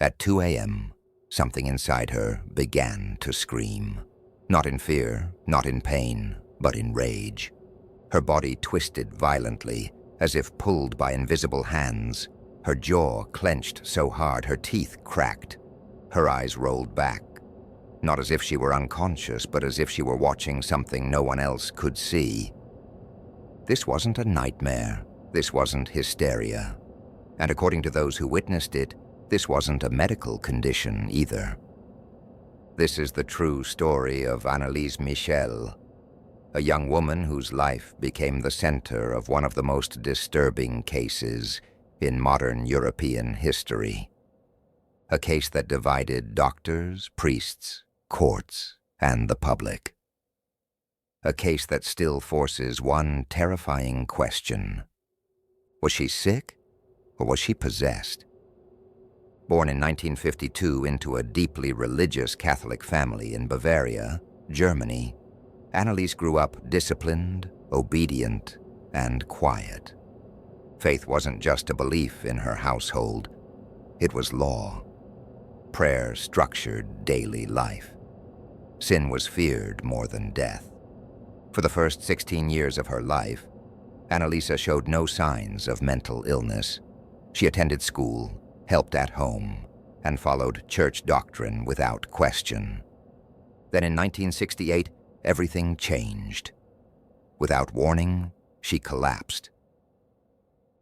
At 2 a.m., something inside her began to scream. Not in fear, not in pain, but in rage. Her body twisted violently, as if pulled by invisible hands. Her jaw clenched so hard her teeth cracked. Her eyes rolled back, not as if she were unconscious, but as if she were watching something no one else could see. This wasn't a nightmare. This wasn't hysteria. And according to those who witnessed it, this wasn't a medical condition either. This is the true story of Anneliese Michel, a young woman whose life became the center of one of the most disturbing cases in modern European history. A case that divided doctors, priests, courts, and the public. A case that still forces one terrifying question. Was she sick, or was she possessed? Born in 1952 into a deeply religious Catholic family in Bavaria, Germany, Anneliese grew up disciplined, obedient, and quiet. Faith wasn't just a belief in her household. It was law. Prayer structured daily life. Sin was feared more than death. For the first 16 years of her life, Anneliese showed no signs of mental illness. She attended school, helped at home, and followed church doctrine without question. Then in 1968, everything changed. Without warning, she collapsed.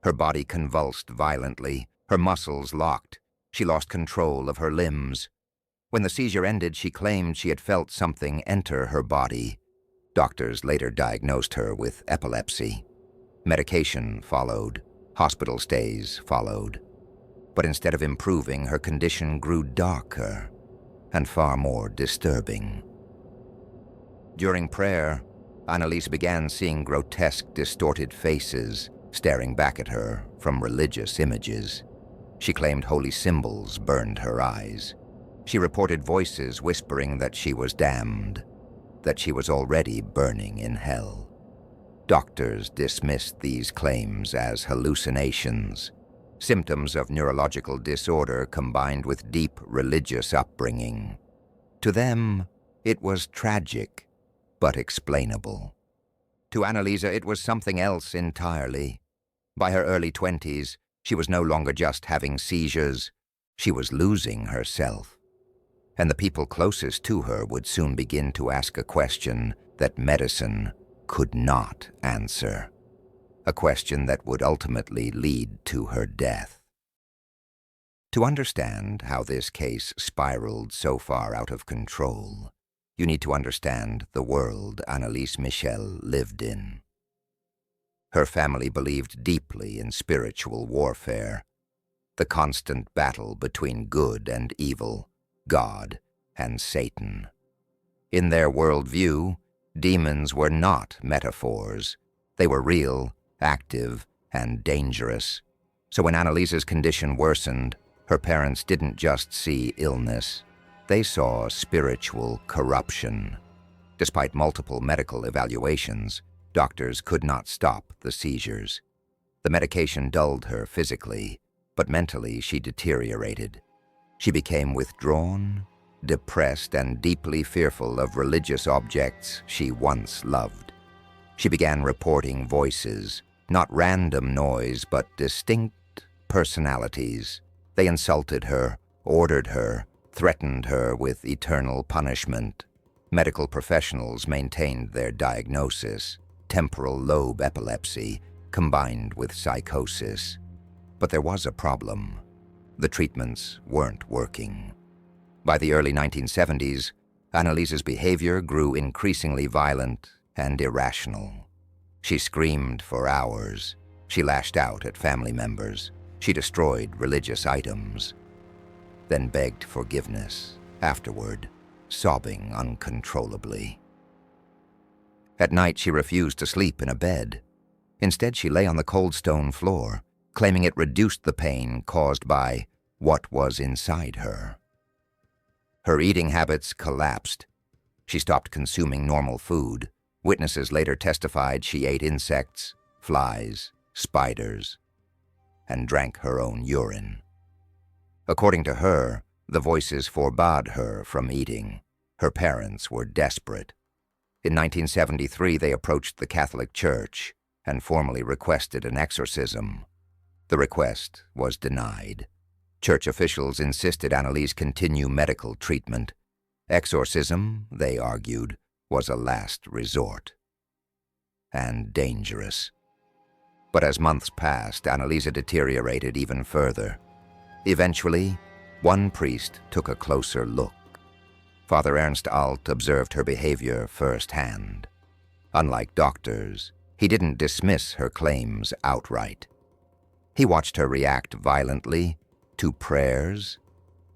Her body convulsed violently, her muscles locked. She lost control of her limbs. When the seizure ended, she claimed she had felt something enter her body. Doctors later diagnosed her with epilepsy. Medication followed. Hospital stays followed. But instead of improving, her condition grew darker and far more disturbing. During prayer, Anneliese began seeing grotesque, distorted faces staring back at her from religious images. She claimed holy symbols burned her eyes. She reported voices whispering that she was damned, that she was already burning in hell. Doctors dismissed these claims as hallucinations, symptoms of neurological disorder combined with deep religious upbringing. To them, it was tragic, but explainable. To Anneliese, it was something else entirely. By her early 20s, she was no longer just having seizures, she was losing herself. And the people closest to her would soon begin to ask a question that medicine could not answer. A question that would ultimately lead to her death. To understand how this case spiraled so far out of control, you need to understand the world Anneliese Michel lived in. Her family believed deeply in spiritual warfare, the constant battle between good and evil, God and Satan. In their worldview, demons were not metaphors. They were real, active, and dangerous. So when Anneliese's condition worsened, her parents didn't just see illness. They saw spiritual corruption. Despite multiple medical evaluations, doctors could not stop the seizures. The medication dulled her physically, but mentally she deteriorated. She became withdrawn, depressed, and deeply fearful of religious objects she once loved. She began reporting voices, not random noise, but distinct personalities. They insulted her, ordered her, threatened her with eternal punishment. Medical professionals maintained their diagnosis, temporal lobe epilepsy, combined with psychosis. But there was a problem. The treatments weren't working. By the early 1970s, Anneliese's behavior grew increasingly violent and irrational. She screamed for hours. She lashed out at family members. She destroyed religious items, then begged forgiveness afterward, sobbing uncontrollably. At night, she refused to sleep in a bed. Instead, she lay on the cold stone floor, claiming it reduced the pain caused by what was inside her. Her eating habits collapsed. She stopped consuming normal food. Witnesses later testified she ate insects, flies, spiders, and drank her own urine. According to her, the voices forbade her from eating. Her parents were desperate. In 1973, they approached the Catholic Church and formally requested an exorcism. The request was denied. Church officials insisted Annalise continue medical treatment. Exorcism, they argued, was a last resort. And dangerous. But as months passed, Annalisa deteriorated even further. Eventually, one priest took a closer look. Father Ernst Alt observed her behavior firsthand. Unlike doctors, he didn't dismiss her claims outright. He watched her react violently to prayers.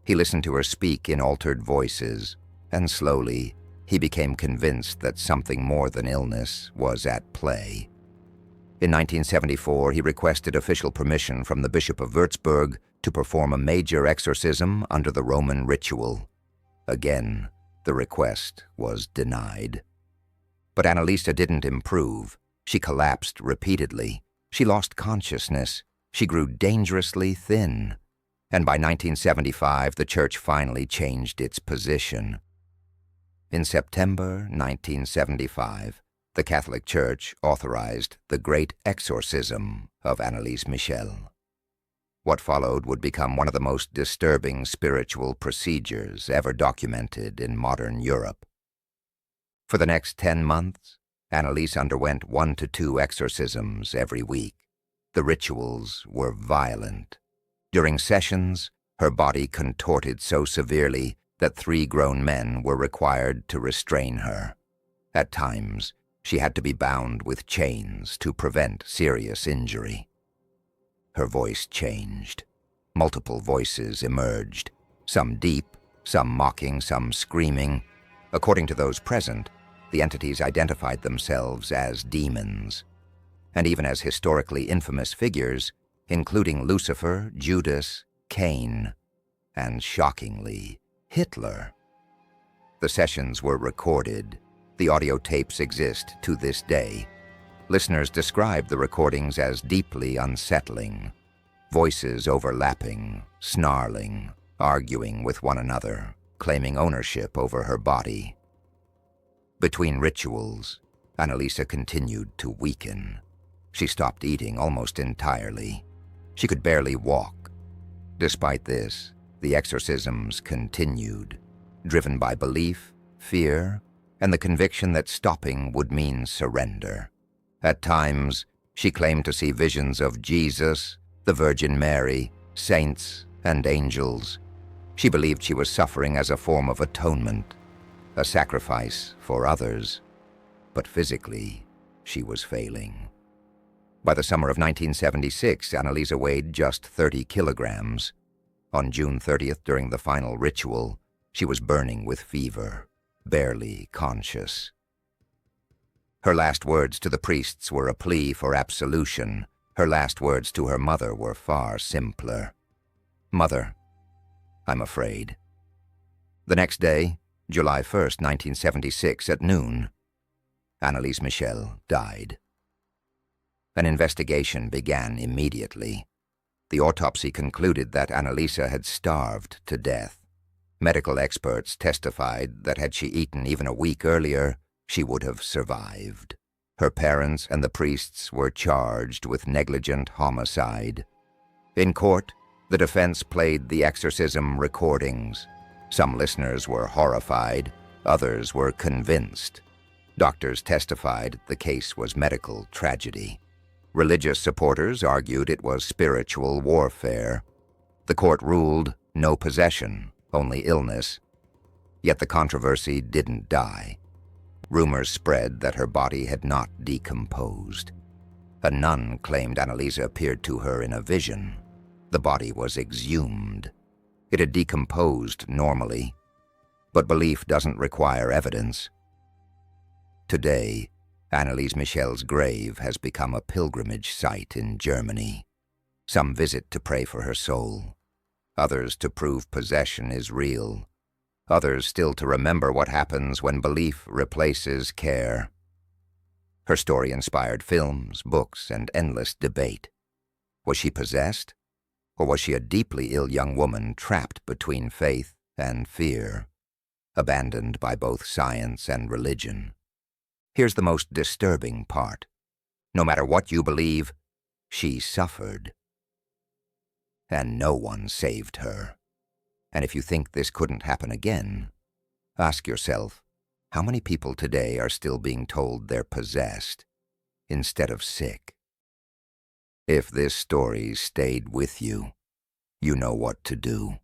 He listened to her speak in altered voices, and slowly he became convinced that something more than illness was at play. In 1974, he requested official permission from the Bishop of Würzburg to perform a major exorcism under the Roman ritual. Again, the request was denied. But Annalisa didn't improve. She collapsed repeatedly. She lost consciousness. She grew dangerously thin. And by 1975, the church finally changed its position. In September 1975, the Catholic Church authorized the Great Exorcism of Annalise Michel. What followed would become one of the most disturbing spiritual procedures ever documented in modern Europe. For the next 10 months, Annalise underwent 1 to 2 exorcisms every week. The rituals were violent. During sessions, her body contorted so severely that 3 grown men were required to restrain her. At times, she had to be bound with chains to prevent serious injury. Her voice changed. Multiple voices emerged, some deep, some mocking, some screaming. According to those present, the entities identified themselves as demons, and even as historically infamous figures, including Lucifer, Judas, Cain, and, shockingly, Hitler. The sessions were recorded. The audio tapes exist to this day. Listeners describe the recordings as deeply unsettling. Voices overlapping, snarling, arguing with one another, claiming ownership over her body. Between rituals, Annalisa continued to weaken. She stopped eating almost entirely. She could barely walk. Despite this, the exorcisms continued, driven by belief, fear, and the conviction that stopping would mean surrender. At times, she claimed to see visions of Jesus, the Virgin Mary, saints, and angels. She believed she was suffering as a form of atonement, a sacrifice for others. But physically, she was failing. By the summer of 1976, Annalisa weighed just 30 kilograms. On June 30th, during the final ritual, she was burning with fever, barely conscious. Her last words to the priests were a plea for absolution. Her last words to her mother were far simpler. "Mother, I'm afraid." The next day, July 1st, 1976, at noon, Annalise Michel died. An investigation began immediately. The autopsy concluded that Annalisa had starved to death. Medical experts testified that had she eaten even a week earlier, she would have survived. Her parents and the priests were charged with negligent homicide. In court, the defense played the exorcism recordings. Some listeners were horrified, others were convinced. Doctors testified the case was medical tragedy. Religious supporters argued it was spiritual warfare. The court ruled no possession, only illness. Yet the controversy didn't die. Rumors spread that her body had not decomposed. A nun claimed Annalisa appeared to her in a vision. The body was exhumed. It had decomposed normally, but belief doesn't require evidence. Today, Annalise Michel's grave has become a pilgrimage site in Germany. Some visit to pray for her soul, others to prove possession is real, others still to remember what happens when belief replaces care. Her story inspired films, books, and endless debate. Was she possessed? Or was she a deeply ill young woman trapped between faith and fear, abandoned by both science and religion? Here's the most disturbing part. No matter what you believe, she suffered. And no one saved her. And if you think this couldn't happen again, ask yourself, how many people today are still being told they're possessed instead of sick? If this story stayed with you, you know what to do.